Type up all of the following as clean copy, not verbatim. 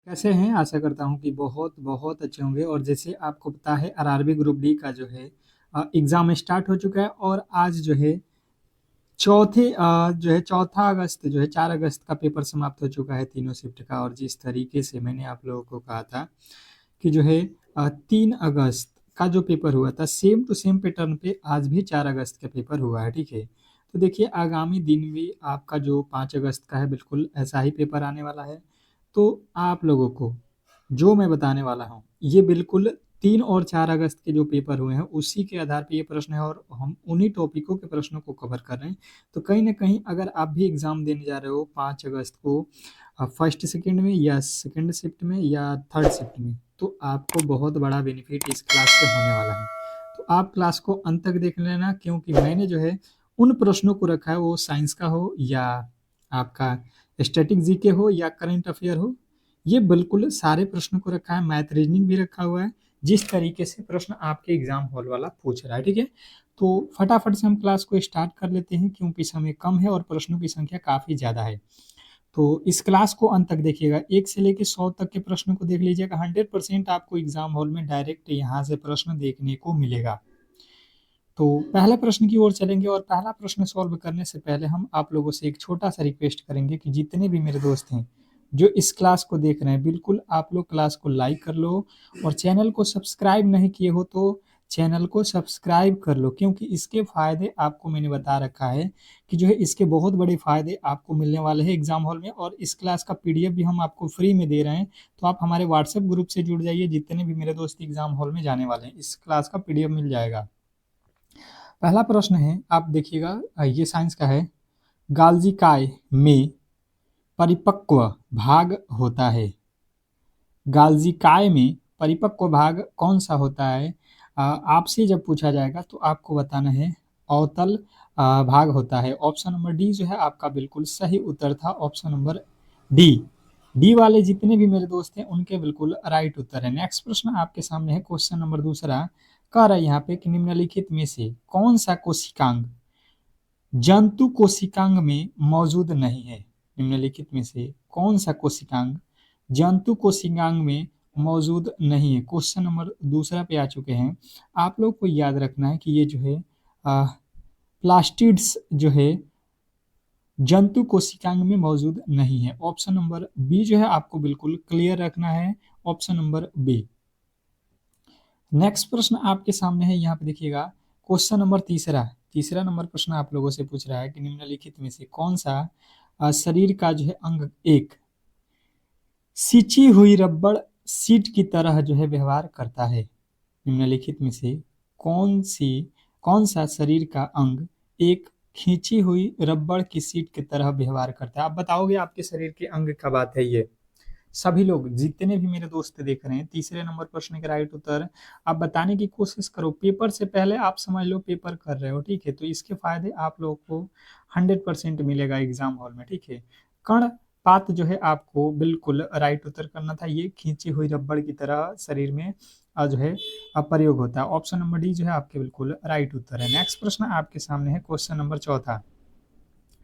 कैसे हैं? आशा करता हूँ कि बहुत अच्छे होंगे और जैसे आपको पता है आरआरबी ग्रुप डी का जो है एग्ज़ाम स्टार्ट हो चुका है और आज जो है चौथा अगस्त जो है 4 अगस्त का पेपर समाप्त हो चुका है तीनों शिफ्ट का। और जिस तरीके से मैंने आप लोगों को कहा था कि जो है 3 अगस्त का जो पेपर हुआ था सेम टू सेम पैटर्न पे आज भी 4 अगस्त का पेपर हुआ है, ठीक है? तो देखिए आगामी दिन भी आपका जो 5 अगस्त का है बिल्कुल ऐसा ही पेपर आने वाला है। तो आप लोगों को जो मैं बताने वाला हूँ ये बिल्कुल 3 और 4 अगस्त के जो पेपर हुए हैं उसी के आधार पे ये प्रश्न है और हम उन्हीं टॉपिकों के प्रश्नों को कवर कर रहे हैं। तो कहीं न कहीं अगर आप भी एग्ज़ाम देने जा रहे हो 5 अगस्त को फर्स्ट शिफ्ट में या सेकंड शिफ्ट में या थर्ड शिफ्ट में, तो आपको बहुत बड़ा बेनिफिट इस क्लास से होने वाला है। तो आप क्लास को अंत तक देख लेना क्योंकि मैंने जो है उन प्रश्नों को रखा है वो साइंस का हो या आपका स्टैटिक जीके हो या करंट अफेयर हो, ये बिल्कुल सारे प्रश्नों को रखा है, मैथ रीजनिंग भी रखा हुआ है, जिस तरीके से प्रश्न आपके एग्जाम हॉल वाला पूछ रहा है, ठीक है? तो फटाफट से हम क्लास को स्टार्ट कर लेते हैं क्योंकि समय कम है और प्रश्नों की संख्या काफ़ी ज़्यादा है। तो इस क्लास को अंत तक देखिएगा, 1 से लेके 100 तक के प्रश्नों को देख लीजिएगा, 100% आपको एग्जाम हॉल में डायरेक्ट यहाँ से प्रश्न देखने को मिलेगा। तो पहले प्रश्न की ओर चलेंगे और पहला प्रश्न सॉल्व करने से पहले हम आप लोगों से एक छोटा-सा रिक्वेस्ट करेंगे कि जितने भी मेरे दोस्त हैं, जो इस क्लास को देख रहे हैं, बिल्कुल आप लोग क्लास को लाइक कर लो और चैनल को सब्सक्राइब नहीं किए हो तो चैनल को सब्सक्राइब कर लो क्योंकि इसके फ़ायदे आपको मैंने बता रखा है कि जो है इसके बहुत बड़े फ़ायदे आपको मिलने वाले हैं एग्ज़ाम हॉल में और इस क्लास का पीडीएफ भी हम आपको फ्री में दे रहे हैं। तो आप हमारे व्हाट्सएप ग्रुप से जुड़ जाइए, जितने भी मेरे दोस्त एग्ज़ाम हॉल में जाने वाले हैं, इस क्लास का पीडीएफ मिल जाएगा। पहला प्रश्न है, आप देखिएगा ये साइंस का है। गाल्जी काय में परिपक्व भाग होता है। गाल्जी काय में परिपक्व भाग कौन सा होता है? आपसे जब पूछा जाएगा तो आपको बताना है अवतल भाग होता है। ऑप्शन नंबर डी जो है आपका बिल्कुल सही उत्तर था, ऑप्शन नंबर डी। डी वाले जितने भी मेरे दोस्त हैं उनके बिल्कुल राइट उत्तर है। नेक्स्ट प्रश्न आपके सामने है, क्वेश्चन नंबर दूसरा कह रहा है यहाँ पे कि निम्नलिखित में से कौन सा कोशिकांग जंतु कोशिकांग में मौजूद नहीं है? निम्नलिखित में से कौन सा कोशिकांग जंतु कोशिकांग में मौजूद नहीं है? क्वेश्चन नंबर दूसरा पे आ चुके हैं। आप लोग को याद रखना है कि ये जो है प्लास्टिड्स जो है जंतु कोशिकांग में मौजूद नहीं है। ऑप्शन नंबर बी जो है आपको बिल्कुल क्लियर रखना है, ऑप्शन नंबर बी। नेक्स्ट प्रश्न आपके सामने है, यहाँ पे देखिएगा क्वेश्चन नंबर तीसरा नंबर प्रश्न आप लोगों से पूछ रहा है कि निम्नलिखित में से कौन सा शरीर का जो है अंग एक सिंची हुई रबड़ सीट की तरह जो है व्यवहार करता है? निम्नलिखित में से कौन सा शरीर का अंग एक खींची हुई रबड़ की सीट की तरह व्यवहार करता है? आप बताओगे आपके शरीर के अंग का बात है ये। सभी लोग जितने भी मेरे दोस्त देख रहे हैं, तीसरे नंबर प्रश्न का राइट उत्तर आप बताने की कोशिश करो। पेपर से पहले आप समझ लो पेपर कर रहे हो, ठीक है? तो इसके फायदे आप लोगों को 100% मिलेगा एग्जाम हॉल में, ठीक है? कण पात जो है आपको बिल्कुल राइट उत्तर करना था। ये खींची हुई रबड़ की तरह शरीर में जो है प्रयोग होता है। ऑप्शन नंबर डी जो है आपके बिल्कुल राइट उत्तर है। नेक्स्ट प्रश्न आपके सामने है, क्वेश्चन नंबर चौथा।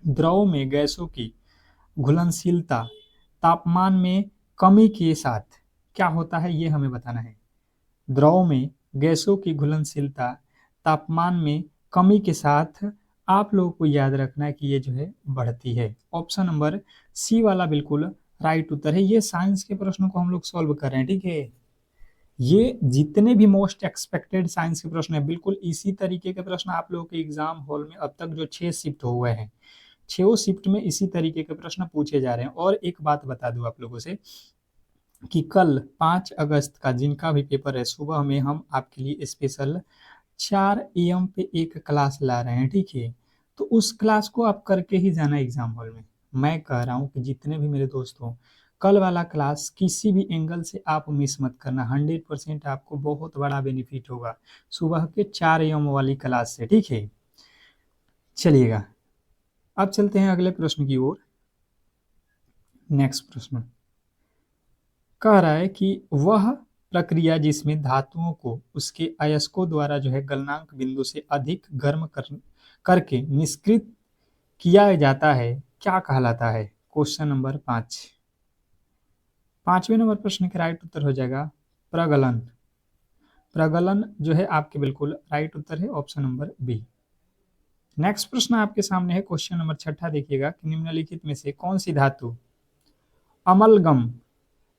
द्रव में गैसों की घुलनशीलता तापमान में कमी के साथ क्या होता है, ये हमें बताना है। द्रव में गैसों की घुलनशीलता तापमान में कमी के साथ आप लोगों को याद रखना है कि ये जो है बढ़ती है। ऑप्शन नंबर सी वाला बिल्कुल राइट उत्तर है। ये साइंस के प्रश्नों को हम लोग सॉल्व कर रहे हैं, ठीक है? ये जितने भी मोस्ट एक्सपेक्टेड साइंस के प्रश्न है बिल्कुल इसी तरीके के प्रश्न आप लोगों के एग्जाम हॉल में अब तक जो 6 शिफ्ट हुए हैं, 6 शिफ्ट में इसी तरीके के प्रश्न पूछे जा रहे हैं। और एक बात बता दूं आप लोगों से कि कल 5 अगस्त का जिनका भी पेपर है, सुबह में हम आपके लिए स्पेशल 4 एएम पे एक क्लास ला रहे हैं, ठीक है? तो उस क्लास को आप करके ही जाना एग्जाम हॉल में। मैं कह रहा हूँ कि जितने भी मेरे दोस्त हो, कल वाला क्लास किसी भी एंगल से आप मिस मत करना, 100% आपको बहुत बड़ा बेनिफिट होगा सुबह के 4 एएम वाली क्लास से, ठीक है? चलिएगा, अब चलते हैं अगले प्रश्न की ओर। नेक्स्ट प्रश्न कह रहा है कि वह प्रक्रिया जिसमें धातुओं को उसके अयस्कों द्वारा जो है गलनांक बिंदु से अधिक गर्म करके निष्क्रिय किया जाता है क्या कहलाता है? Question number 5। 5वें नंबर प्रश्न का राइट उत्तर हो जाएगा प्रगलन। प्रगलन जो है आपके बिल्कुल राइट उत्तर है ऑप्शन नंबर बी। नेक्स्ट प्रश्न आपके सामने है क्वेश्चन नंबर 6 देखिएगा कि निम्नलिखित में से कौन सी धातु अमलगम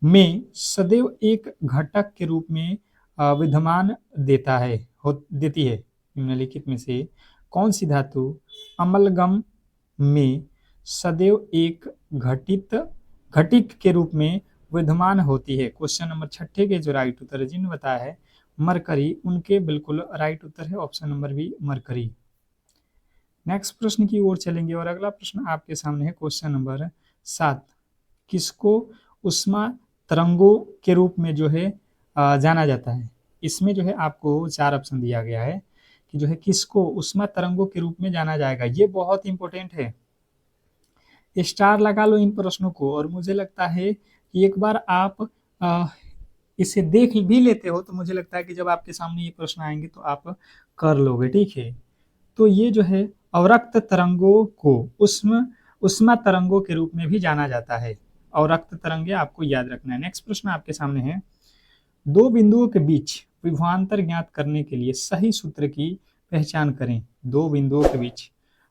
में सदैव एक घटक के रूप में विद्यमान देती है। निम्नलिखित में से कौन सी धातु अमलगम में सदैव एक घटिक के रूप में विद्यमान होती है। क्वेश्चन नंबर 6 के जो राइट उत्तर है जिन्होंने बताया है मरकरी, उनके बिल्कुल राइट उत्तर है option number B mercury. Next प्रश्न की ओर चलेंगे और अगला प्रश्न आपके सामने है क्वेश्चन नंबर 7। किसको उष्मा तरंगों के रूप में जो है जाना जाता है। इसमें जो है आपको 4 ऑप्शन दिया गया है कि जो है किसको उष्मा तरंगों के रूप में जाना जाएगा। ये बहुत इंपॉर्टेंट है, स्टार लगा लो इन प्रश्नों को। और मुझे लगता है कि एक बार आप इसे देख भी लेते हो तो मुझे लगता है कि जब आपके सामने ये प्रश्न आएंगे तो आप कर लोगे, ठीक है। तो ये जो है अवरक्त तरंगों को उष्मा तरंगों के रूप में भी जाना जाता है। अवरक्त तरंगे आपको याद रखना है। नेक्स्ट प्रश्न आपके सामने है, दो बिंदुओं के बीच विभवांतर ज्ञात करने के लिए सही सूत्र की पहचान करें। दो बिंदुओं के बीच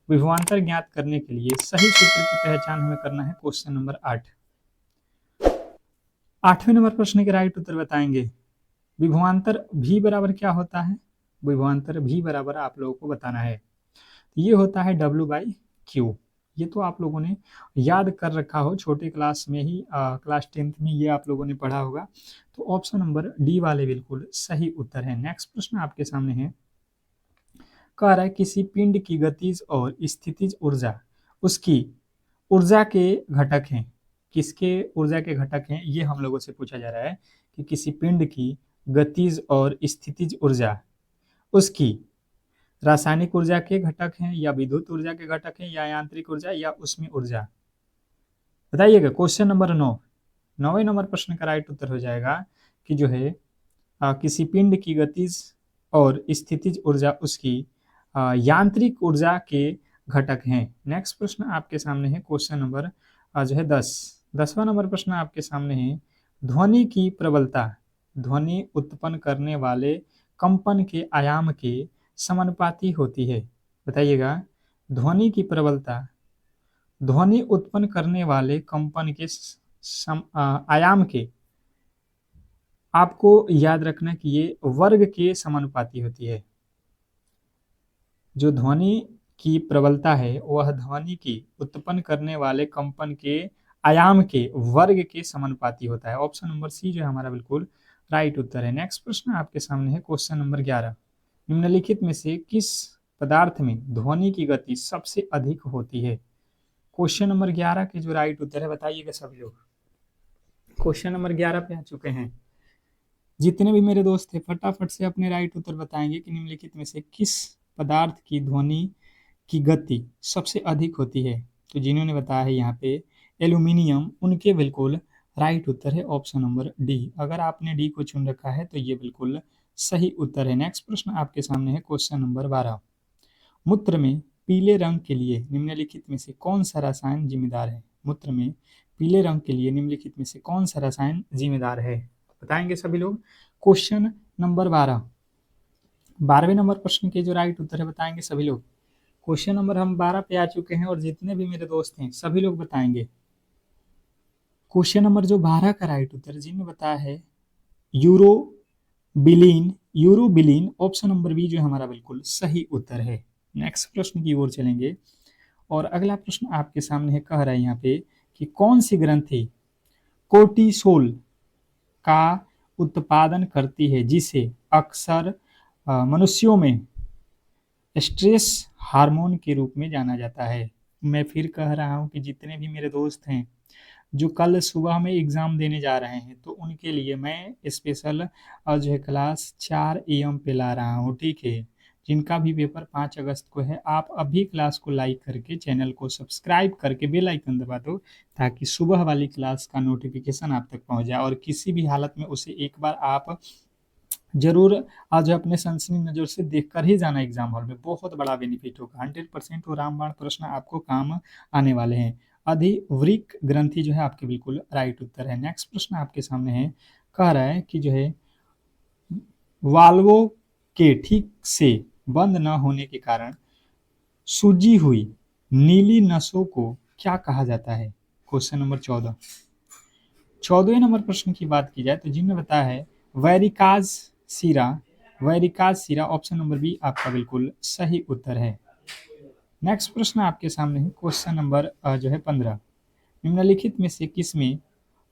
विभवांतर ज्ञात करने के लिए सही सूत्र की पहचान हमें करना है। Question number 8। 8वें नंबर प्रश्न के राइट उत्तर बताएंगे। विभवांतर भी बराबर क्या होता है। विभवांतर भी बराबर आप लोगों को बताना है। ये होता है W/Q। ये तो आप लोगों ने याद कर रखा हो छोटे क्लास में ही, क्लास 10th में ये आप लोगों ने पढ़ा होगा। तो ऑप्शन नंबर डी वाले बिल्कुल सही उत्तर है। नेक्स्ट प्रश्न आपके सामने है, कह रहा है किसी पिंड की गतिज और स्थितिज ऊर्जा उसकी ऊर्जा के घटक हैं। किसके ऊर्जा के घटक हैं ये हम लोगों से पूछा जा रहा है कि किसी पिंड की गतिज और स्थितिज ऊर्जा उसकी रासायनिक ऊर्जा के घटक हैं या विद्युत ऊर्जा के घटक हैं या यांत्रिक ऊर्जा या ऊष्मीय ऊर्जा, बताइएगा। Question number 9। 9वें नंबर प्रश्न का राइट उत्तर हो जाएगा कि जो है किसी पिंड की गतिज और स्थितिज ऊर्जा उसकी यांत्रिक ऊर्जा के घटक हैं। नेक्स्ट प्रश्न आपके सामने है क्वेश्चन नंबर जो है 10। 10वां नंबर प्रश्न आपके सामने है, ध्वनि की प्रबलता ध्वनि उत्पन्न करने वाले कंपन के आयाम के समानुपाती होती है। बताइएगा, ध्वनि की प्रबलता ध्वनि उत्पन्न करने वाले कंपन के आयाम के, आपको याद रखना कि ये वर्ग के समानुपाती होती है। जो ध्वनि की प्रबलता है वह ध्वनि की उत्पन्न करने वाले कंपन के आयाम के वर्ग के समानुपाती होता है। ऑप्शन नंबर सी जो है हमारा बिल्कुल राइट उत्तर है। नेक्स्ट प्रश्न आपके सामने है क्वेश्चन नंबर 11। निम्नलिखित में से किस पदार्थ में ध्वनि की गति सबसे अधिक होती है। क्वेश्चन नंबर 11 के जो राइट उत्तर है बताइएगा सभी लोग। क्वेश्चन नंबर 11 पे आ चुके हैं। जितने भी मेरे दोस्त थे फटाफट से अपने राइट उत्तर बताएंगे कि निम्नलिखित में से किस पदार्थ की ध्वनि की गति सबसे अधिक होती है। तो जिन्होंने बताया है यहाँ पे एल्यूमिनियम, उनके बिल्कुल राइट उत्तर है ऑप्शन नंबर डी। अगर आपने डी को चुन रखा है तो ये बिल्कुल सही उत्तर है। नेक्स्ट प्रश्न आपके सामने है क्वेश्चन नंबर 12। मूत्र में पीले रंग के लिए निम्नलिखित में से कौन सा रसायन जिम्मेदार है। मूत्र में पीले रंग के लिए निम्नलिखित में से कौन सा रसायन जिम्मेदार है, बताएंगे सभी लोग। Question number 12। 12वें नंबर प्रश्न के जो राइट उत्तर है बताएंगे सभी लोग। क्वेश्चन नंबर हम 12 पे आ चुके हैं और जितने भी मेरे दोस्त हैं सभी लोग बताएंगे। क्वेश्चन नंबर जो 12 का राइट उत्तर जिन्होंने बताया है यूरोबिलीन, ऑप्शन नंबर बी जो हमारा बिल्कुल सही उत्तर है। नेक्स्ट प्रश्न की ओर चलेंगे और अगला प्रश्न आपके सामने है, कह रहा है यहाँ पे कि कौन सी ग्रंथि कोर्टिसोल का उत्पादन करती है जिसे अक्सर मनुष्यों में स्ट्रेस हार्मोन के रूप में जाना जाता है। मैं फिर कह रहा हूं कि जितने भी मेरे दोस्त हैं जो कल सुबह में एग्जाम देने जा रहे हैं तो उनके लिए मैं स्पेशल जो है क्लास 4 AM पे ला रहा हूं, ठीक है। जिनका भी पेपर 5 अगस्त को है आप अभी क्लास को लाइक करके चैनल को सब्सक्राइब करके बेल आइकन दबा दो ताकि सुबह वाली क्लास का नोटिफिकेशन आप तक पहुंच जाए और किसी भी हालत में उसे एक बार आप जरूर आज अपने सनसनी नज़र से देखकर ही जाना एग्जाम हॉल में। बहुत बड़ा बेनिफिट होगा, 100% वो रामबाण प्रश्न आपको काम आने वाले हैं। अधिवृक्क ग्रंथि जो है आपके बिल्कुल राइट उत्तर है। नेक्स्ट प्रश्न आपके सामने है, कह रहा है कि जो है वाल्वों के ठीक से बंद न होने के कारण सूजी हुई नीली नसों को क्या कहा जाता है? Question number 14। 14वें नंबर प्रश्न की बात की जाए तो जिनमें बताया है वैरिकाज सीरा। वैरिकाज सीरा ऑप्शन नंबर बी आपका बिल्कुल सही उत्तर है। नेक्स्ट प्रश्न आपके सामने है क्वेश्चन नंबर जो है 15। निम्नलिखित में से किसमें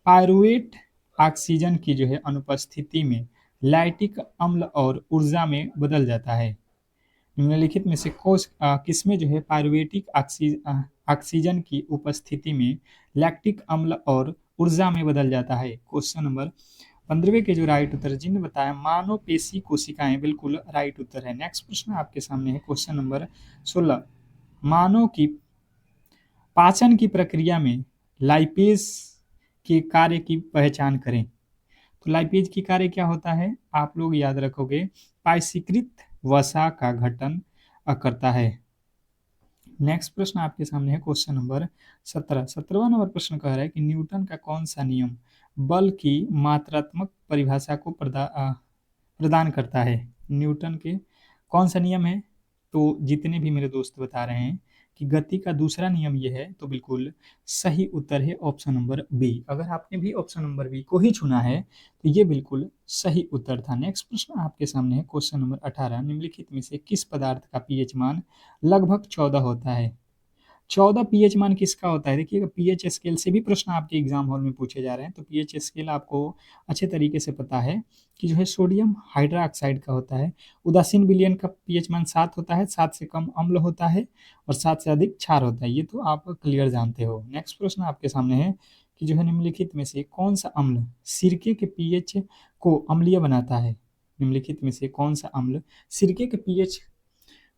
पायरुवेट ऑक्सीजन की जो है अनुपस्थिति में लैक्टिक अम्ल और ऊर्जा में बदल जाता है? निम्नलिखित में से किसमें जो है पायरुवेटिक ऑक्सीजन की उपस्थिति में लैक्टिक अम्ल और ऊर्जा में बदल जाता है? क्वेश्चन नंबर 15वें के जो राइट उत्तर जिन्हें बताया मानवपेशी कोशिकाएं, बिल्कुल राइट उत्तर है। नेक्स्ट प्रश्न आपके सामने है क्वेश्चन नंबर 16। मानव की पाचन की प्रक्रिया में लाइपेज के कार्य की पहचान करें। तो लाइपेज की कार्य क्या होता है? आप लोग याद रखोगे, पायसीकृत वसा का गठन करता है। नेक्स्ट प्रश्न आपके सामने है क्वेश्चन नंबर 17। 17वां नंबर प्रश्न कह रहा है कि न्यूटन का कौन सा नियम बल की मात्रात्मक परिभाषा को प्रदान करता है? न्यूटन के कौन सा नियम है? तो जितने भी मेरे दोस्त बता रहे हैं कि गति का दूसरा नियम ये है, तो बिल्कुल सही उत्तर है ऑप्शन नंबर बी। अगर आपने भी ऑप्शन नंबर बी को ही चुना है तो ये बिल्कुल सही उत्तर था। नेक्स्ट प्रश्न आपके सामने है क्वेश्चन नंबर 18। निम्नलिखित में से किस पदार्थ का पीएच मान लगभग 14 होता है? 14 पीएच मान किसका होता है? देखिएगा, पीएच स्केल से भी प्रश्न आपके एग्जाम हॉल में पूछे जा रहे हैं, तो पीएच स्केल आपको अच्छे तरीके से पता है कि जो है सोडियम हाइड्रोक्साइड का होता है। उदासीन विलयन का पीएच मान 7 होता है, 7 से कम अम्ल होता है और 7 से अधिक क्षार होता है। ये तो आप क्लियर जानते हो। नेक्स्ट प्रश्न आपके सामने है कि जो है निम्नलिखित में से कौन सा अम्ल सिरके के पीएच को अम्लीय बनाता है? निम्नलिखित में से कौन सा अम्ल सिरके के पीएच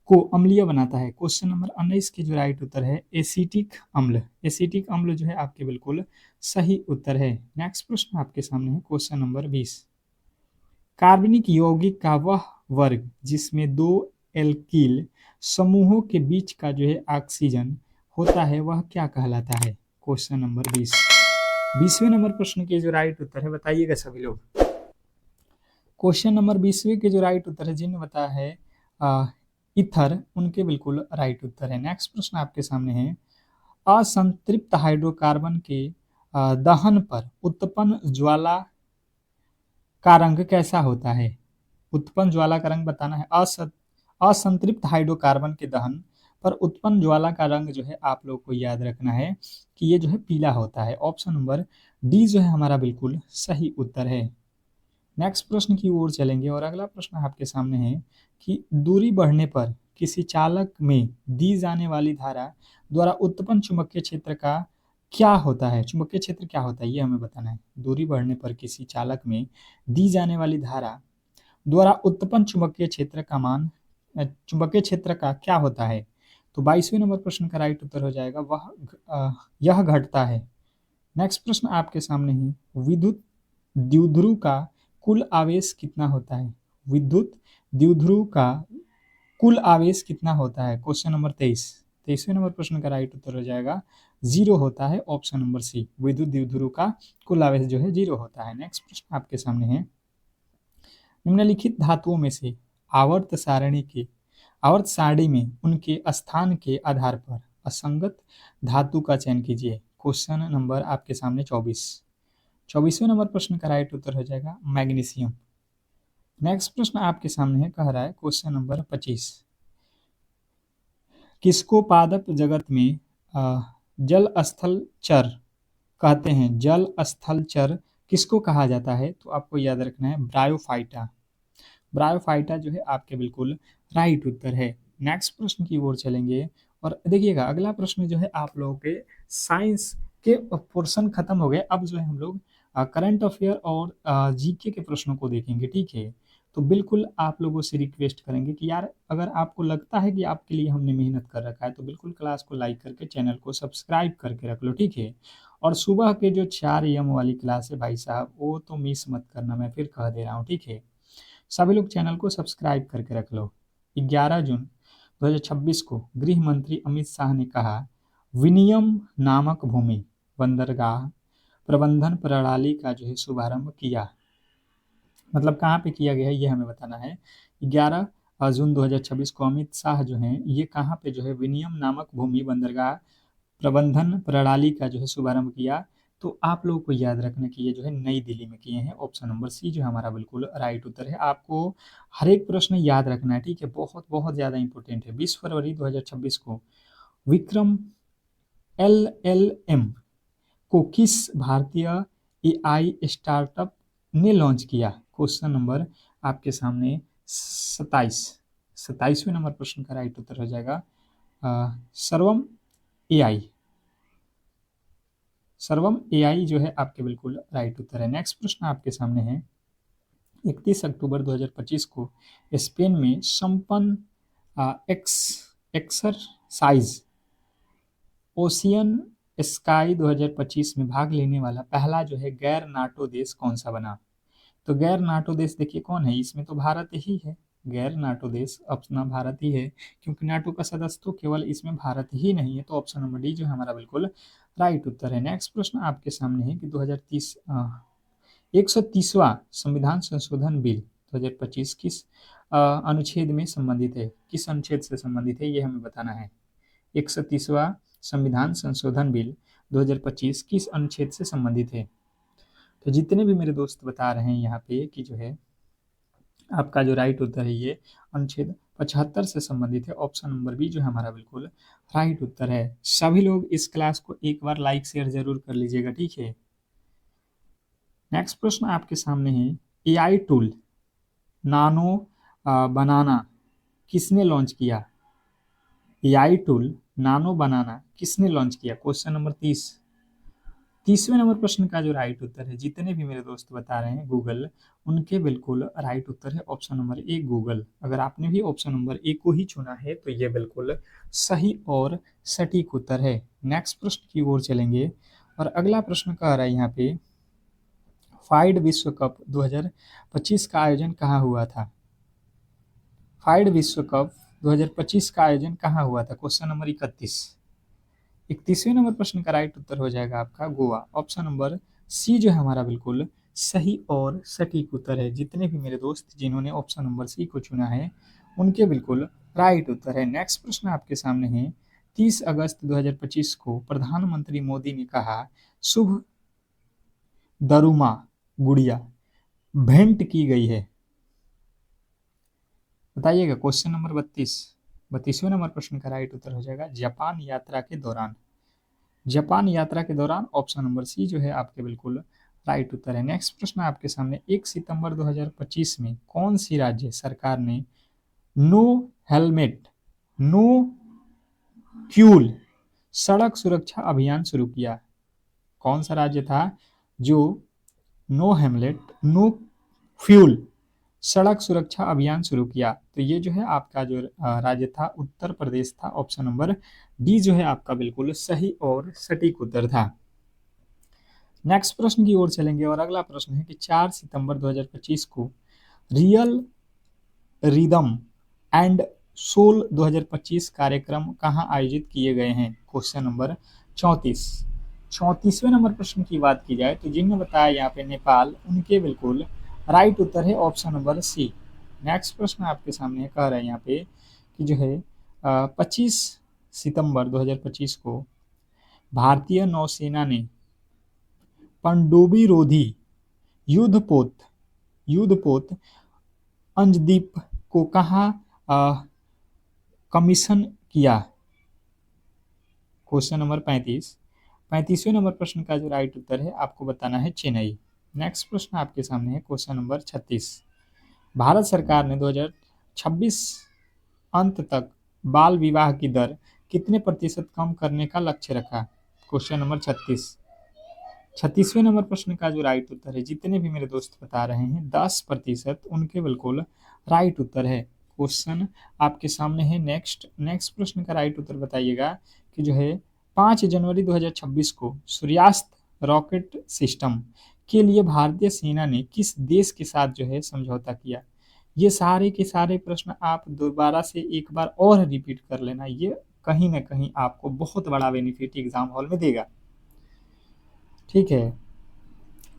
को अम्लीय बनाता है? क्वेश्चन नंबर 19 के जो राइट उत्तर है एसिटिक अम्ल। एसिटिक अम्ल जो है आपके बिल्कुल सही उत्तर है। नेक्स्ट प्रश्न आपके सामने है क्वेश्चन नंबर 20। कार्बनिक यौगिक का वह वर्ग जिसमें दो एल्किल समूहों के बीच का जो है ऑक्सीजन होता है वह क्या कहलाता है? Question number 20। 20वें नंबर प्रश्न के जो राइट उत्तर है बताइएगा सभी लोग। क्वेश्चन नंबर 20वें के जो राइट उत्तर है जिन्हें बताया है इथर, उनके बिल्कुल राइट उत्तर है। नेक्स्ट प्रश्न आपके सामने है असंतृप्त हाइड्रोकार्बन के दहन पर उत्पन्न ज्वाला का रंग कैसा होता है? उत्पन्न ज्वाला का रंग बताना है। असंतृप्त हाइड्रोकार्बन के दहन पर उत्पन्न ज्वाला का रंग जो है आप लोग को याद रखना है कि ये जो है पीला होता है। ऑप्शन नंबर डी जो है हमारा बिल्कुल सही उत्तर है। नेक्स्ट प्रश्न की ओर चलेंगे और अगला प्रश्न आपके सामने है कि दूरी बढ़ने पर किसी चालक में दी जाने वाली धारा द्वारा उत्पन्न चुंबकीय क्षेत्र का क्या होता है? चुंबकीय क्षेत्र क्या होता है ये हमें बताना है। दूरी बढ़ने पर किसी चालक में दी जाने वाली धारा द्वारा उत्पन्न चुंबकीय क्षेत्र का मान चुंबकीय क्षेत्र का क्या होता है? तो 22वें नंबर प्रश्न का राइट उत्तर हो जाएगा यह घटता है। नेक्स्ट प्रश्न आपके सामने है विद्युत द्विध्रुव का कुल आवेश कितना होता है? विद्युत द्विध्रुव का कुल आवेश कितना होता है? Question number 23। 23वें नंबर प्रश्न का राइट उत्तर हो जाएगा 0 होता है। ऑप्शन नंबर सी, विद्युत द्विध्रुव का कुल आवेश जो है 0 होता है। नेक्स्ट प्रश्न आपके सामने है निम्नलिखित धातुओं में से आवर्त सारणी में उनके स्थान के आधार पर असंगत धातु का चयन कीजिए। क्वेश्चन नंबर आपके सामने 24वें नंबर प्रश्न का राइट उत्तर हो जाएगा मैग्नीशियम। नेक्स्ट प्रश्न आपके सामने है, कह रहा है क्वेश्चन नंबर 25। किसको पादप जगत में जल स्थल चर कहते हैं? जल स्थल चर किसको कहा जाता है? तो आपको याद रखना है ब्रायोफाइटा। ब्रायोफाइटा जो है आपके बिल्कुल राइट उत्तर है। नेक्स्ट प्रश्न की ओर चलेंगे और देखिएगा अगला प्रश्न जो है आप लोगों के साइंस के पोर्शन खत्म हो गए। अब जो है हम लोग करंट अफेयर और जीके के प्रश्नों को देखेंगे, ठीक है? तो बिल्कुल आप लोगों से रिक्वेस्ट करेंगे कि यार अगर आपको लगता है कि आपके लिए हमने मेहनत कर रखा है तो बिल्कुल क्लास को लाइक करके चैनल को सब्सक्राइब करके रख लो, ठीक है? और सुबह के जो 4 AM वाली क्लास है भाई साहब वो तो मिस मत करना, मैं फिर कह दे रहा हूँ, ठीक है? सभी लोग चैनल को सब्सक्राइब करके रख लो। 11 जून 2026 को गृह मंत्री अमित शाह ने कहा विनियम नामक भूमि बंदरगाह प्रबंधन प्रणाली का जो है शुभारंभ किया? मतलब कहाँ पे किया गया है ये हमें बताना है। 11 जून 2026 को अमित शाह जो हैं ये कहाँ पे जो है विनियम नामक भूमि बंदरगाह प्रबंधन प्रणाली का जो है शुभारंभ किया? तो आप लोगों को याद रखना कि ये जो है नई दिल्ली में किए हैं। ऑप्शन नंबर सी जो है हमारा बिल्कुल राइट उत्तर है। आपको हर एक प्रश्न याद रखना है, ठीक है, बहुत बहुत ज़्यादा इंपॉर्टेंट है। 20 फरवरी 2026 को विक्रम LLM को किस भारतीय एआई स्टार्टअप ने लॉन्च किया? क्वेश्चन नंबर आपके सामने 27वें नंबर प्रश्न का राइट उत्तर हो जाएगा सर्वम एआई। सर्वम एआई जो है आपके बिल्कुल राइट उत्तर है। नेक्स्ट प्रश्न आपके सामने है 31 अक्टूबर 2025 को स्पेन में संपन्न एक्सरसाइज ओशियन स्काई 2025 में भाग लेने वाला पहला जो है गैर नाटो देश कौन सा बना? तो गैर नाटो देश देखिए कौन है, इसमें तो भारत ही है। गैर नाटो देश अपना भारत ही है, क्योंकि नाटो का सदस्य तो केवल इसमें भारत ही नहीं है। तो ऑप्शन नंबर डी जो है हमारा बिल्कुल राइट उत्तर है। नेक्स्ट प्रश्न आपके सामने है कि 130वां संविधान संशोधन बिल 2025 किस अनुच्छेद में संबंधित है? किस अनुच्छेद से संबंधित है ये हमें बताना है। 130वां संविधान संशोधन बिल 2025 किस अनुच्छेद से संबंधित है? तो जितने भी मेरे दोस्त बता रहे हैं यहाँ पे कि जो है आपका जो राइट उत्तर है ये अनुच्छेद 75 से संबंधित है। ऑप्शन नंबर बी जो है हमारा बिल्कुल राइट उत्तर है। सभी लोग इस क्लास को एक बार लाइक शेयर जरूर कर लीजिएगा, ठीक है। नेक्स्ट प्रश्न आपके सामने है एआई टूल नानो बनाना किसने लॉन्च किया? एआई टूल नानो बनाना किसने लॉन्च किया? क्वेश्चन नंबर 30वें नंबर प्रश्न का जो राइट उत्तर है, जितने भी मेरे दोस्त बता रहे हैं गूगल, उनके बिल्कुल राइट उत्तर है ऑप्शन नंबर ए गूगल। अगर आपने भी ऑप्शन नंबर ए को ही चुना है तो ये बिल्कुल सही और सटीक उत्तर है। नेक्स्ट प्रश्न की ओर चलेंगे और अगला प्रश्न कह रहा है यहाँ पे फाइड विश्व कप 2025 का आयोजन कहाँ हुआ था? फाइड विश्व कप 2025 का आयोजन कहाँ हुआ था? क्वेश्चन नंबर 31वें नंबर प्रश्न का राइट उत्तर हो जाएगा आपका गोवा। ऑप्शन नंबर सी जो है हमारा बिल्कुल सही और सटीक उत्तर है। जितने भी मेरे दोस्त जिन्होंने ऑप्शन नंबर सी को चुना है उनके बिल्कुल राइट उत्तर है। नेक्स्ट प्रश्न आपके सामने है 30 अगस्त 2025 को प्रधानमंत्री मोदी ने कहा शुभ दरुमा गुड़िया भेंट की गई है, बताइएगा। क्वेश्चन नंबर 32वें नंबर प्रश्न का राइट उत्तर हो जाएगा जापान यात्रा के दौरान। जापान यात्रा के दौरान ऑप्शन नंबर सी जो है आपके बिल्कुल राइट उत्तर है। नेक्स्ट प्रश्न आपके सामने 1 सितंबर 2025 में कौन सी राज्य सरकार ने नो हेलमेट नो फ्यूल सड़क सुरक्षा अभियान शुरू किया? कौन सा राज्य था जो नो हेलमेट नो फ्यूल सड़क सुरक्षा अभियान शुरू किया? तो ये जो है आपका जो राज्य था उत्तर प्रदेश था। ऑप्शन नंबर डी जो है आपका बिल्कुल सही और सटीक उत्तर था। नेक्स्ट प्रश्न की ओर चलेंगे और अगला प्रश्न है कि 4 सितंबर 2025 को रियल रिदम एंड सोल 2025 कार्यक्रम कहाँ आयोजित किए गए हैं? क्वेश्चन नंबर 34वें नंबर प्रश्न की बात की जाए तो जिन्होंने बताया यहाँ पे नेपाल, उनके बिल्कुल राइट उत्तर है ऑप्शन नंबर सी। नेक्स्ट प्रश्न आपके सामने कह रहे हैं यहाँ पे कि जो है 25 सितंबर 2025 को भारतीय नौसेना ने पनडुब्बी रोधी युद्धपोत अंजदीप को कहाँ कमीशन किया? क्वेश्चन नंबर 35वें नंबर प्रश्न का जो राइट उत्तर है आपको बताना है चेन्नई। नेक्स्ट प्रश्न आपके सामने है क्वेश्चन नंबर 36। भारत सरकार ने 2026 अंत तक बाल विवाह की दर कितने प्रतिशत कम करने का लक्ष्य रखा? क्वेश्चन नंबर 36वें नंबर प्रश्न का जो राइट उत्तर है, जितने भी मेरे दोस्त बता रहे हैं 10%, उनके बिल्कुल राइट उत्तर है। क्वेश्चन आपके सामने है नेक्स्ट प्रश्न का राइट उत्तर बताइएगा कि जो है 5 जनवरी 2026 को सूर्यास्त रॉकेट सिस्टम के लिए भारतीय सेना ने किस देश के साथ जो है समझौता किया? ये सारे के सारे प्रश्न आप दोबारा से एक बार और रिपीट कर लेना, ये कहीं ना कहीं आपको बहुत बड़ा बेनिफिट एग्जाम हॉल में देगा। ठीक है,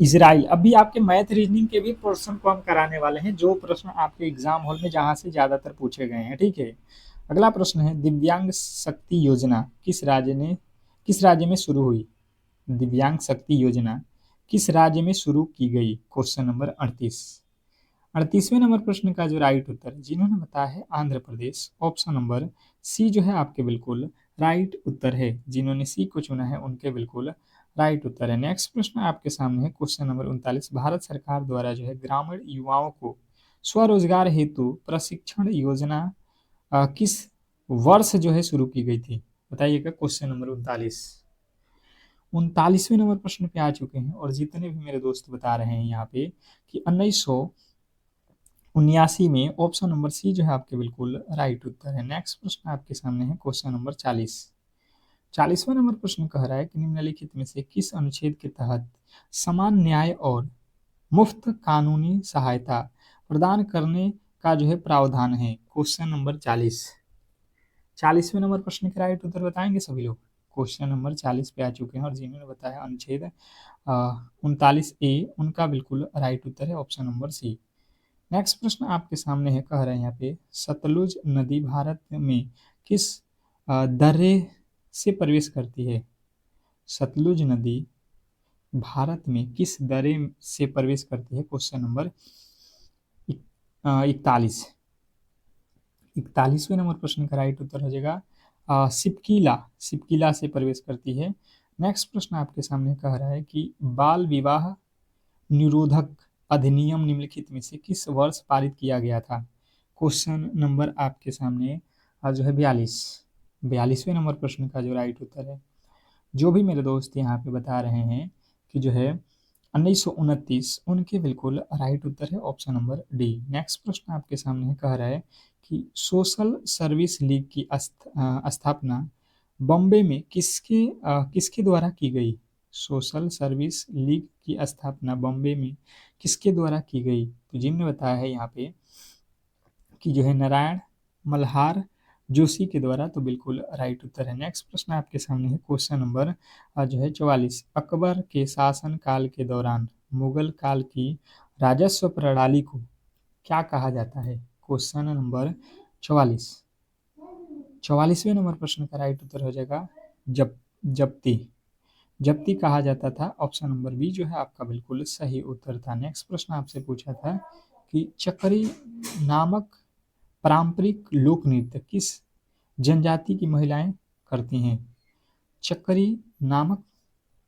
इजराइल, अभी आपके मैथ रीजनिंग के भी प्रश्न को हम कराने वाले हैं, जो प्रश्न आपके एग्जाम हॉल में जहां से ज्यादातर पूछे गए हैं। ठीक है, अगला प्रश्न है, दिव्यांग शक्ति योजना किस राज्य में शुरू हुई? दिव्यांग शक्ति योजना किस राज्य में शुरू की गई? Question number 38। 38वें नंबर प्रश्न का जो राइट उत्तर है, जिन्होंने बताया है Andhra Pradesh, option number C जो है आपके बिल्कुल राइट उत्तर है। जिन्होंने सी को चुना है उनके बिल्कुल राइट उत्तर है। नेक्स्ट प्रश्न आपके सामने है क्वेश्चन नंबर 39। भारत सरकार द्वारा जो है ग्रामीण युवाओं को स्वरोजगार हेतु प्रशिक्षण योजना किस वर्ष जो है शुरू की गई थी? बताइएगा। Question number 39। 39वें नंबर प्रश्न पे आ चुके हैं, और जितने भी मेरे दोस्त बता रहे हैं यहाँ पे कि 1979 में, ऑप्शन नंबर सी जो है आपके बिल्कुल राइट उत्तर है। नेक्स्ट प्रश्न आपके सामने है क्वेश्चन नंबर 40। 40वां नंबर प्रश्न कह रहा है कि निम्नलिखित में से किस अनुच्छेद के तहत समान न्याय और मुफ्त कानूनी सहायता प्रदान करने का जो है प्रावधान है? Question number 40। 40वें नंबर प्रश्न का राइट उत्तर बताएंगे सभी लोग। क्वेश्चन नंबर 40 पे आ चुके हैं, और जिन्होंने बताया अनुच्छेद 39A, उनका बिल्कुल राइट उत्तर है ऑप्शन नंबर सी। नेक्स्ट प्रश्न आपके सामने है, कह रहे हैं यहाँ पे, सतलुज नदी भारत में किस दर्रे से प्रवेश करती है? सतलुज नदी भारत में किस दर्रे से प्रवेश करती है? Question number 41। 41वें नंबर प्रश्न का राइट उत्तर हो जाएगा सिपकिला से प्रवेश करती है। नेक्स्ट प्रश्न आपके सामने कह रहा है कि बाल विवाह निरोधक अधिनियम निम्नलिखित में से किस वर्ष पारित किया गया था? क्वेश्चन नंबर आपके सामने जो है 42वें नंबर प्रश्न का जो राइट उत्तर है, जो भी मेरे दोस्त यहाँ पे बता रहे हैं कि जो है 1929, उनके बिल्कुल राइट उत्तर है ऑप्शन नंबर डी। नेक्स्ट प्रश्न आपके सामने कह रहा है कि सोशल सर्विस लीग की स्थापना बॉम्बे में किसके द्वारा की गई? सोशल सर्विस लीग की स्थापना बॉम्बे में किसके द्वारा की गई? तो जिन्होंने बताया है यहाँ पे कि जो है नारायण मल्हार जोशी के द्वारा, तो बिल्कुल राइट उत्तर है। नेक्स्ट प्रश्न आपके सामने है क्वेश्चन नंबर जो है 44। अकबर के शासन काल के दौरान मुगल काल की राजस्व प्रणाली को क्या कहा जाता है? Question number 44। 44वें नंबर प्रश्न का राइट उत्तर हो जाएगा जब्ती। जब्ती कहा जाता था, ऑप्शन नंबर बी जो है आपका बिल्कुल सही उत्तर था। नेक्स्ट प्रश्न आपसे पूछा था कि चक्री नामक पारंपरिक लोक नृत्य किस जनजाति की महिलाएं करती हैं? चक्री नामक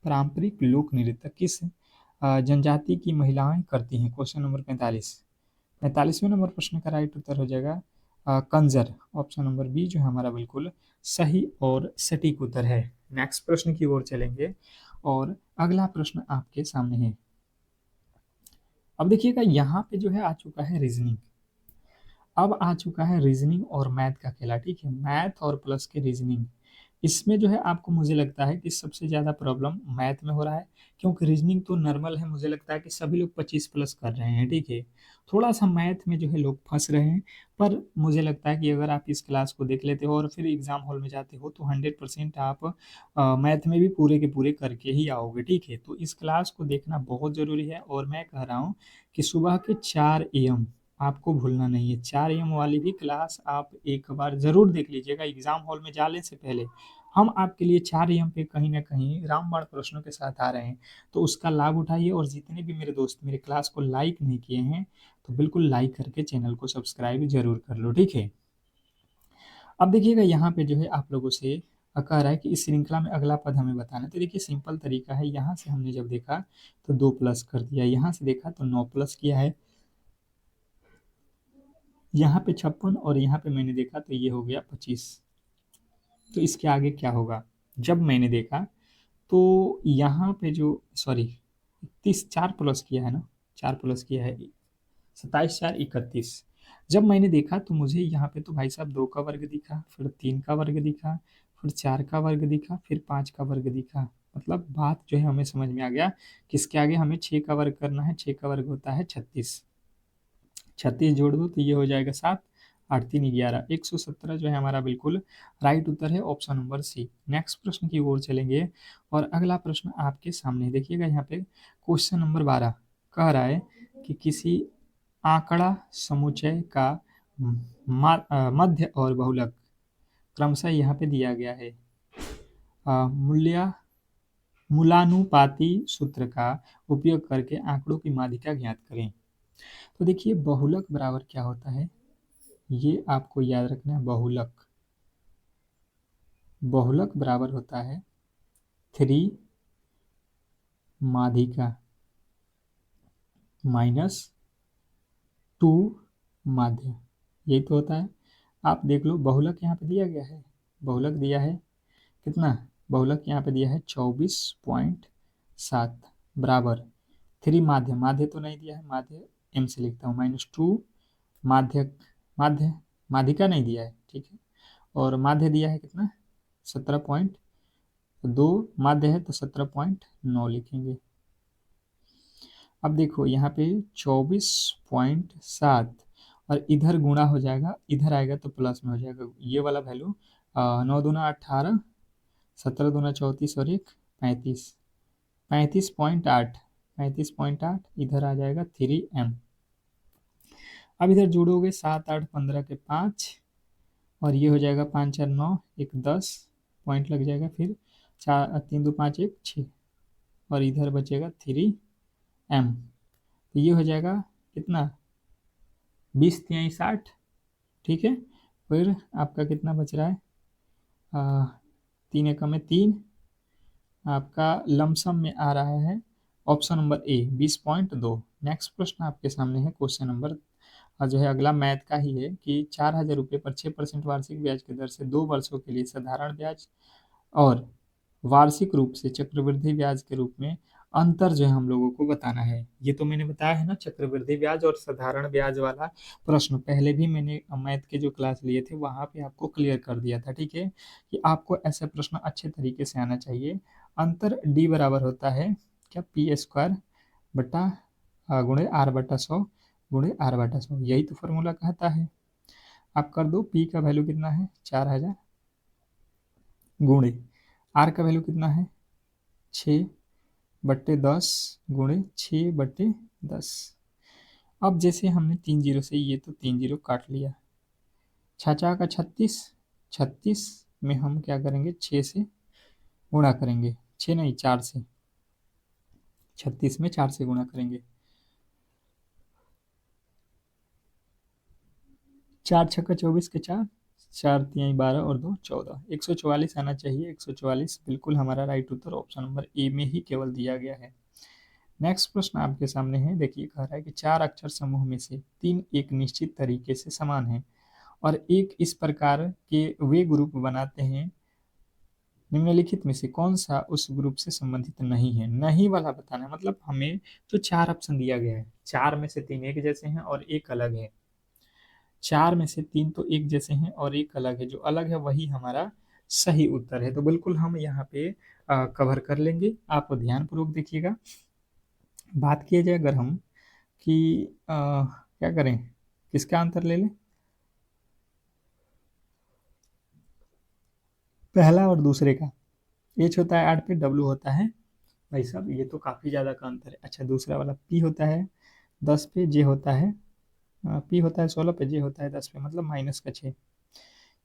पारंपरिक लोक नृत्य किस जनजाति की महिलाएं करती हैं? Question number 45। 45वें नंबर प्रश्न का राइट उत्तर हो जाएगा कंजर, ऑप्शन नंबर बी जो है हमारा बिल्कुल सही और सटीक उत्तर है। नेक्स्ट प्रश्न की ओर चलेंगे, और अगला प्रश्न आपके सामने है। अब देखिएगा, यहाँ पे जो है आ चुका है रीजनिंग। अब आ चुका है रीजनिंग और मैथ का खेला। ठीक है, मैथ और प्लस के रीजनिंग, इसमें जो है आपको, मुझे लगता है कि सबसे ज़्यादा प्रॉब्लम मैथ में हो रहा है, क्योंकि रीजनिंग तो नॉर्मल है, मुझे लगता है कि सभी लोग 25 प्लस कर रहे हैं। ठीक है, थोड़ा सा मैथ में जो है लोग फंस रहे हैं, पर मुझे लगता है कि अगर आप इस क्लास को देख लेते हो और फिर एग्जाम हॉल में जाते हो, तो 100% आप मैथ में भी पूरे के पूरे करके ही आओगे। ठीक है, तो इस क्लास को देखना बहुत ज़रूरी है, और मैं कह रहा हूँ कि सुबह के 4 AM आपको भूलना नहीं है। 4 AM वाली भी क्लास आप एक बार ज़रूर देख लीजिएगा। एग्जाम हॉल में जाने से पहले हम आपके लिए 4 AM पे कहीं ना कहीं रामबाण प्रश्नों के साथ आ रहे हैं, तो उसका लाभ उठाइए। और जितने भी मेरे दोस्त मेरे क्लास को लाइक नहीं किए हैं, तो बिल्कुल लाइक करके चैनल को सब्सक्राइब जरूर कर लो। ठीक है, अब देखिएगा यहाँ पे जो है आप लोगों से कह रहा है कि इस श्रृंखला में अगला पद हमें बताना है। तो देखिए, सिंपल तरीका है, यहाँ से हमने जब देखा तो 2 प्लस कर दिया, यहाँ से देखा तो 9 प्लस किया है, यहाँ पे 56, और यहाँ पे मैंने देखा तो ये हो गया 25। तो इसके आगे क्या होगा? जब मैंने देखा तो यहाँ पे जो, सॉरी, 4 प्लस किया है ना, 4 प्लस किया है, 27 4 31। जब मैंने देखा तो मुझे यहाँ पे तो भाई साहब 2 का वर्ग दिखा, फिर 3 का वर्ग दिखा, फिर 4 का वर्ग दिखा, फिर 5 का वर्ग दिखा। मतलब बात जो है हमें समझ में आ गया, किसके आगे हमें 6 का वर्ग करना है। 6 का वर्ग होता है 36। 36 जोड़ दो तो ये हो जाएगा 7, 8 3 11, 117 जो है हमारा बिल्कुल राइट उत्तर है ऑप्शन नंबर सी। नेक्स्ट प्रश्न की ओर चलेंगे और अगला प्रश्न आपके सामने देखिएगा, यहाँ पे क्वेश्चन नंबर 12 कह रहा है कि किसी आंकड़ा समुच्चय का मध्य और बहुलक क्रमशः यहाँ पे दिया गया है। मूलानुपाती सूत्र का उपयोग करके आंकड़ों की माध्यिका ज्ञात करें। तो देखिए बहुलक बराबर क्या होता है, ये आपको याद रखना है। बहुलक बराबर होता है 3 माध्यिका माइनस 2 माध्य, यही तो होता है। आप देख लो बहुलक यहाँ पे दिया गया है, बहुलक दिया है कितना, बहुलक यहाँ पे दिया है 24.7 बराबर 3 माध्य, माध्य तो नहीं दिया है, माध्य m से लिखता हूँ, -2 माध्य, माध्यिका नहीं दिया है, ठीक है। और माध्य दिया है कितना 17.2, माध्य है तो 17.9 लिखेंगे। अब देखो यहाँ पे 24.7 और इधर गुणा हो जाएगा, इधर आएगा तो प्लस में हो जाएगा, ये वाला वैल्यू 9 दूना 18, 17 दूना 34 और 1 35, 35.8 इधर आ जाएगा 3m। अब इधर जोड़ोगे 7 8 15 के 5 और ये हो जाएगा 5 4 9 1 10 पॉइंट लग जाएगा, फिर 4 3 2 5 1 6 और इधर बचेगा 3m। तो ये हो जाएगा कितना 20 3 60, ठीक है। फिर आपका कितना बच रहा है 3 एकम में 3, आपका लमसम में आ रहा है ऑप्शन नंबर ए 20.2। नेक्स्ट प्रश्न आपके सामने है क्वेश्चन नंबर जो है अगला मैथ का ही है कि 4,000 रुपये पर 6% वार्षिक ब्याज की दर से 2 वर्षों के लिए साधारण ब्याज और वार्षिक रूप से चक्रवृद्धि ब्याज के रूप में अंतर जो है हम लोगों को बताना है। ये तो मैंने बताया है ना, चक्रवृद्धि ब्याज और साधारण ब्याज वाला प्रश्न पहले भी मैंने मैथ के जो क्लास लिए थे वहाँ पे आपको क्लियर कर दिया था, ठीक है, कि आपको ऐसे प्रश्न अच्छे तरीके से आना चाहिए। अंतर डी बराबर होता है क्या p² बटा गुणे r बटा 100 गुणे r बटा 100, यही तो फॉर्मूला कहता है। आप कर दो, p का वैल्यू कितना है 4000 गुणे r का वैल्यू कितना है 6/10 गुणे 6/10। अब जैसे हमने 3 जीरो से ये तो 3 जीरो काट लिया, 6 का 36, 36 में हम क्या करेंगे 6 से गुणा करेंगे, 6 नहीं 4 से, 36 में 4 से गुणा करेंगे, 4 छक्का 24 के 4, 4 3 12 और 2 14, 144 आना चाहिए। 144 बिल्कुल हमारा right Uttar option number A में ही केवल दिया गया है। नेक्स्ट प्रश्न आपके सामने है, देखिए कह रहा है कि 4 अक्षर समूह में से 3 एक निश्चित तरीके से समान है और एक इस प्रकार के वे ग्रुप बनाते हैं, निम्नलिखित में से कौन सा उस ग्रुप से संबंधित नहीं है। नहीं वाला बताना है, मतलब हमें जो 4 ऑप्शन दिया गया है 4 में से 3 एक जैसे हैं और एक अलग है, 4 में से 3 तो एक जैसे हैं और एक अलग है, जो अलग है वही हमारा सही उत्तर है। तो बिल्कुल हम यहाँ पे कवर कर लेंगे, आप ध्यानपूर्वक देखिएगा। बात किया जाए अगर हम कि क्या करें, किसका आंसर ले लें, पहला और दूसरे का। एच होता है 8 पे, डब्लू होता है, भाई साहब ये तो काफ़ी ज़्यादा का अंतर है। अच्छा दूसरा वाला पी होता है 10 पे, जे होता है पी होता है 16 पे, जे होता है 10 पे, मतलब -6।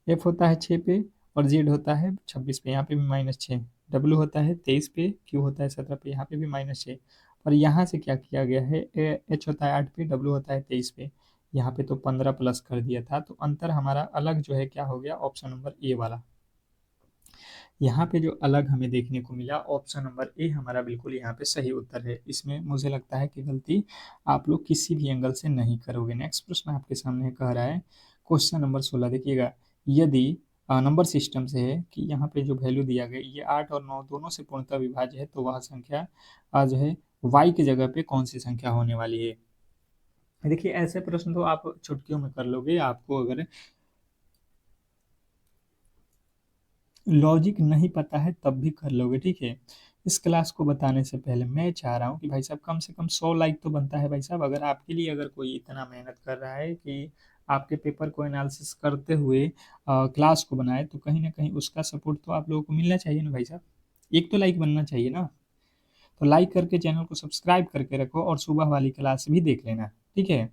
एफ होता है 6 पे और जेड होता है 26 पे, यहाँ पे भी -6। डब्लू होता है 23 पे, क्यू होता है 17 पे, यहाँ पे भी -6। और यहाँ से क्या किया गया है, एच होता है 8 पे, डब्लू होता है 23 पे, यहाँ पे तो 15 प्लस कर दिया था। तो अंतर हमारा अलग जो है क्या हो गया, ऑप्शन नंबर ए वाला। यहाँ पे जो अलग हमें देखने को मिला ऑप्शन नंबर ए हमारा बिल्कुल यहाँ पे सही उत्तर है। इसमें मुझे लगता है कि गलती आप लोग किसी भी एंगल से नहीं करोगे। नेक्स्ट प्रश्न आपके सामने कह रहा है क्वेश्चन नंबर 16, देखिएगा यदि नंबर सिस्टम से है कि यहाँ पे जो वैल्यू दिया गया ये 8 और 9 दोनों से पूर्णतः विभाज्य है, तो वह संख्या जो है y की जगह पे कौन सी संख्या होने वाली है। देखिए ऐसे प्रश्न तो आप चुटकियों में कर लोगे, आपको अगर लॉजिक नहीं पता है तब भी कर लोगे, ठीक है। इस क्लास को बताने से पहले मैं चाह रहा हूँ कि भाई साहब कम से कम 100 लाइक तो बनता है भाई साहब। अगर आपके लिए अगर कोई इतना मेहनत कर रहा है कि आपके पेपर को एनालिसिस करते हुए क्लास को बनाए, तो कहीं ना कहीं उसका सपोर्ट तो आप लोगों को मिलना चाहिए ना भाई साहब। एक तो लाइक बनना चाहिए ना। तो लाइक करके चैनल को सब्सक्राइब करके रखो और सुबह वाली क्लास भी देख लेना, ठीक है।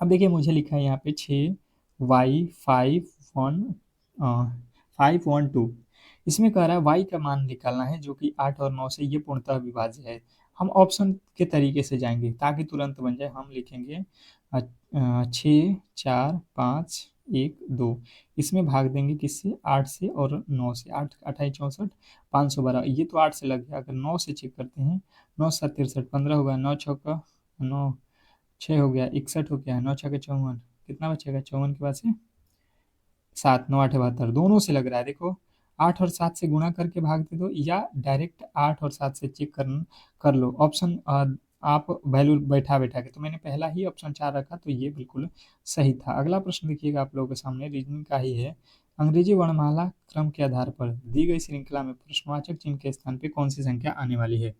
अब देखिए मुझे लिखा है यहाँ पे 6y5 1 5 1 2। इसमें कह रहा है y का मान निकालना है जो कि 8 और 9 से ये पूर्णतः विभाज्य है। हम ऑप्शन के तरीके से जाएंगे ताकि तुरंत बन जाए। हम लिखेंगे 6 4 5 1 2। इसमें भाग देंगे किससे, 8 से और 9 से। 8 अट्ठाईस 64 512। ये तो 8 से लग गया। अगर 9 से चेक करते हैं, 9 7 63 15 होगा। 9 छक्का 9 6 हो गया, 61 हो गया। 9 छक्के 54, कितना बचेगा 54 के बाद से 7। 9 8 72, दोनों से लग रहा है। देखो 8 और 7 से गुणा करके भाग दे दो, या डायरेक्ट 8 और 7 से चेक कर लो। ऑप्शन आप वैल्यू बैठा बैठा के, तो मैंने पहला ही ऑप्शन 4 रखा, तो ये बिल्कुल सही था। अगला प्रश्न देखिएगा आप लोगों के सामने, रीजनिंग का ही है। अंग्रेजी वर्णमाला क्रम के आधार पर दी गई श्रृंखला में प्रश्नवाचक चिन्ह के स्थान पे कौन सी संख्या आने वाली है।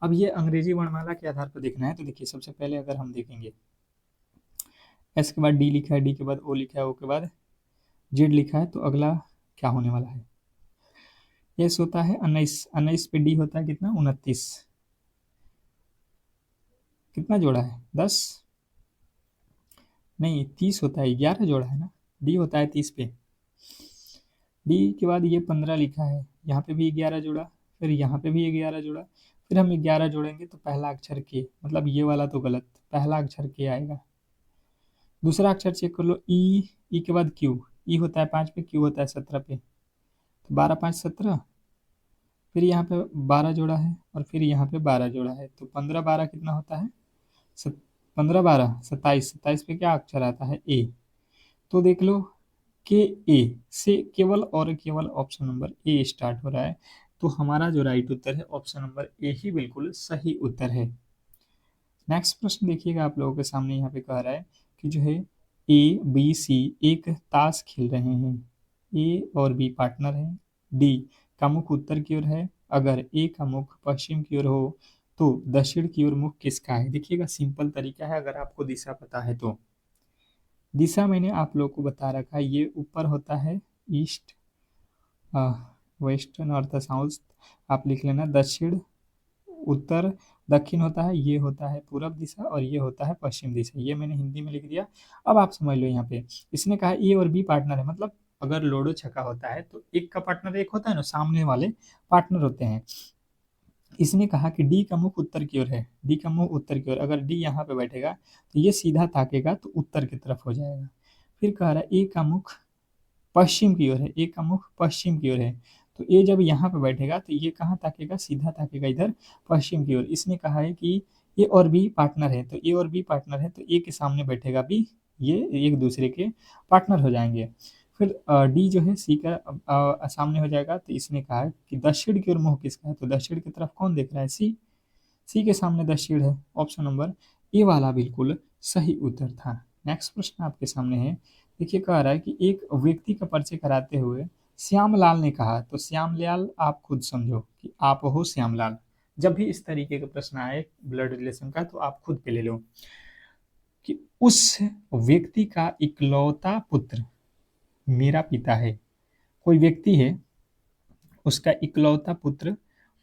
अब ये अंग्रेजी वर्णमाला के आधार पर देखना है। तो देखिए सबसे पहले अगर हम देखेंगे, एस के बाद डी लिखा है, डी के बाद ओ लिखा है, ओ के बाद जेड लिखा है, तो अगला क्या होने वाला है। एस होता है 19, 19 पे डी होता है कितना 29, कितना जोड़ा है 10 नहीं 30 होता है, 11 जोड़ा है ना। डी होता है 30 पे। डी के बाद ये 15 लिखा है, यहाँ पे भी 11 जोड़ा, फिर यहाँ पे भी 11 जोड़ा, फिर हम 11 जोड़ेंगे तो पहला अक्षर के, मतलब ये वाला तो गलत, पहला अक्षर के आएगा। दूसरा अक्षर चेक कर लो, ई। ई के बाद क्यू। ई होता है 5 पे, क्यू होता है 17 पे, तो 12 5 17। फिर यहाँ पे 12 जोड़ा है और फिर यहाँ पे 12 जोड़ा है, तो 15 12 कितना होता है 15 12 27। 27 पे क्या अक्षर आता है ए। तो देख लो के ए से केवल और केवल ऑप्शन नंबर ए स्टार्ट हो रहा है। तो हमारा जो राइट उत्तर है ऑप्शन नंबर ए ही बिल्कुल सही उत्तर है। नेक्स्ट प्रश्न देखिएगा आप लोगों के सामने, यहाँ पे कह रहा है कि जो है ए बी सी एक ताश खेल रहे हैं। ए और बी पार्टनर हैं। डी का मुख उत्तर की ओर है। अगर ए का मुख पश्चिम की ओर हो तो दक्षिण की ओर मुख किसका है। देखिएगा सिंपल तरीका है, अगर आपको दिशा पता है तो। दिशा मैंने आप लोग को बता रखा है, ये ऊपर होता है ईस्ट, वेस्ट, नॉर्थ साउथ, आप लिख लेना। दक्षिण उत्तर दक्षिण होता है, ये होता है पूरब दिशा और ये होता है पश्चिम दिशा। ये मैंने हिंदी में लिख दिया। अब आप समझ लो, यहाँ पे इसने कहा ए और बी पार्टनर है, मतलब अगर लूडो छक्का होता है तो एक का पार्टनर एक होता है ना, सामने वाले पार्टनर होते हैं। इसने कहा कि डी का मुख उत्तर की ओर है। डी का मुख उत्तर की ओर, अगर डी यहाँ पे बैठेगा तो ये सीधा ताकेगा तो उत्तर की तरफ हो जाएगा। फिर कह रहा है ए का मुख पश्चिम की ओर है। ए का मुख पश्चिम की ओर है, तो ए जब यहाँ पे बैठेगा तो ये कहाँ ताकेगा, सीधा ताकेगा इधर पश्चिम की ओर। इसने कहा है कि ए और बी पार्टनर है, तो ए और बी पार्टनर है तो ए के सामने बैठेगा बी, ये एक दूसरे के पार्टनर हो जाएंगे। फिर डी जो है सी का सामने हो जाएगा। तो इसने कहा है कि दक्षिण की ओर मुँह किसका है, तो दक्षिण की तरफ कौन देख रहा है, सी। सी के सामने दक्षिण है। ऑप्शन नंबर ए वाला बिल्कुल सही उत्तर था। नेक्स्ट प्रश्न आपके सामने है। देखिए कह रहा है कि एक व्यक्ति का परिचय कराते हुए श्यामलाल ने कहा, तो श्यामलाल आप खुद समझो कि आप हो श्यामलाल। जब भी इस तरीके का प्रश्न आए ब्लड रिलेशन का, तो आप खुद पे ले लो कि उस व्यक्ति का इकलौता पुत्र मेरा पिता है। कोई व्यक्ति है, उसका इकलौता पुत्र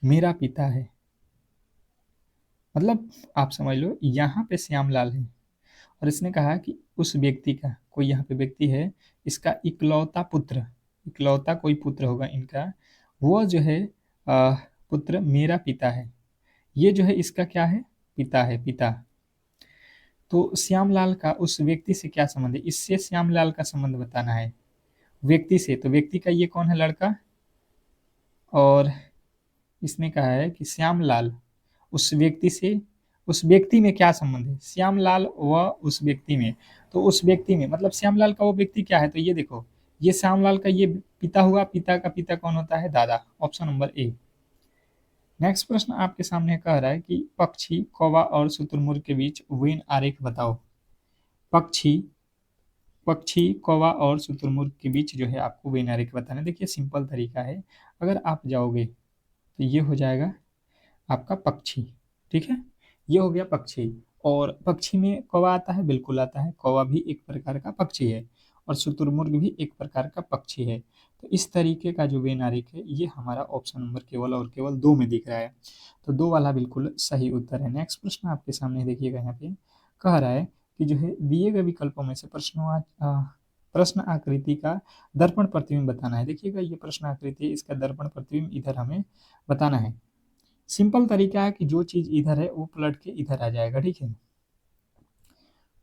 मेरा पिता है, मतलब आप समझ लो यहाँ पे श्यामलाल है और इसने कहा कि उस व्यक्ति का, कोई यहाँ पे व्यक्ति है, इसका इकलौता पुत्र, इकलौता कोई पुत्र होगा इनका, वो जो है पुत्र मेरा पिता है। ये जो है इसका क्या है, पिता है, पिता। तो श्यामलाल का उस व्यक्ति से क्या संबंध है, इससे श्यामलाल का संबंध बताना है व्यक्ति से। तो व्यक्ति का ये कौन है, लड़का। और इसने कहा है कि श्यामलाल उस व्यक्ति से, उस व्यक्ति में क्या संबंध है, श्यामलाल व उस व्यक्ति में। तो उस व्यक्ति में मतलब श्यामलाल का वो व्यक्ति क्या है, तो ये देखो ये श्यामलाल का ये पिता हुआ। पिता का पिता कौन होता है, दादा। Option number A. नेक्स्ट प्रश्न आपके सामने कह रहा है कि पक्षी, कौवा और शुतुरमुर्ग के बीच वेन आरेख बताओ। पक्षी, पक्षी, कौवा और शुतुरमुर्ग के बीच जो है आपको वेन आरेख बताना है। देखिए सिंपल तरीका है, अगर आप जाओगे तो ये हो जाएगा आपका पक्षी, ठीक है। ये हो गया पक्षी। और पक्षी में कौवा आता है, बिल्कुल आता है, कौवा भी एक प्रकार का पक्षी है और शुतुरमुर्ग भी एक प्रकार का पक्षी है। तो इस तरीके का जो वैनारिक है ये हमारा ऑप्शन नंबर केवल और केवल 2 में दिख रहा है। तो 2 वाला बिल्कुल सही उत्तर है। नेक्स्ट प्रश्न आपके सामने देखिएगा, यहाँ पे कह रहा है कि जो है दिए गए विकल्पों में से प्रश्न आकृति का दर्पण प्रतिबिंब बताना है। देखिएगा ये प्रश्न आकृति है, इसका दर्पण प्रतिबिंब इधर हमें बताना है। सिंपल तरीका है कि जो चीज इधर है वो पलट के इधर आ जाएगा, ठीक है।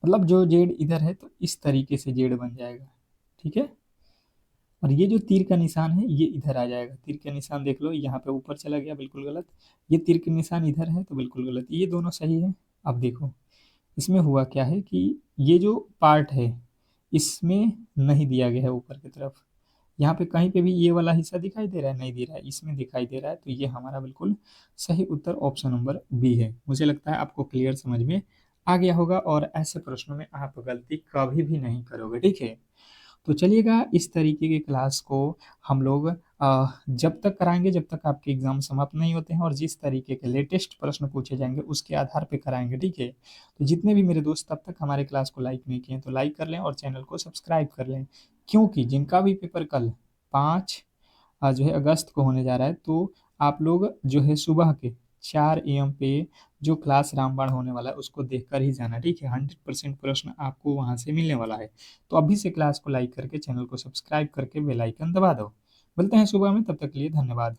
मतलब जो जेड इधर है तो इस तरीके से जेड बन जाएगा, ठीक है। और ये जो तीर का निशान है ये इधर आ जाएगा। तीर का निशान देख लो, यहाँ पे ऊपर चला गया, बिल्कुल गलत। ये तीर का निशान इधर है तो बिल्कुल गलत। ये दोनों सही है। अब देखो इसमें हुआ क्या है कि ये जो पार्ट है इसमें नहीं दिया गया है ऊपर की तरफ। यहाँ पे कहीं पे भी ये वाला हिस्सा दिखाई दे रहा है, नहीं दे रहा है, इसमें दिखाई दे रहा है। तो ये हमारा बिल्कुल सही उत्तर ऑप्शन नंबर बी है। मुझे लगता है आपको क्लियर समझ में आ गया होगा और ऐसे प्रश्नों में आप गलती कभी भी नहीं करोगे, ठीक है। तो चलिएगा इस तरीके की क्लास को हम लोग जब तक कराएंगे जब तक आपके एग्जाम समाप्त नहीं होते हैं, और जिस तरीके के लेटेस्ट प्रश्न पूछे जाएंगे उसके आधार पे कराएंगे, ठीक है। तो जितने भी मेरे दोस्त तब तक हमारे क्लास को लाइक नहीं किए तो लाइक कर लें और चैनल को सब्सक्राइब कर लें, क्योंकि जिनका भी पेपर कल 5 अगस्त को होने जा रहा है, तो आप लोग जो है सुबह के 4 AM पे जो क्लास रामबाण होने वाला है उसको देखकर ही जाना, ठीक है। 100% प्रश्न आपको वहां से मिलने वाला है। तो अभी से क्लास को लाइक करके चैनल को सब्सक्राइब करके बेल आइकन दबा दो। मिलते हैं सुबह में, तब तक के लिए धन्यवाद।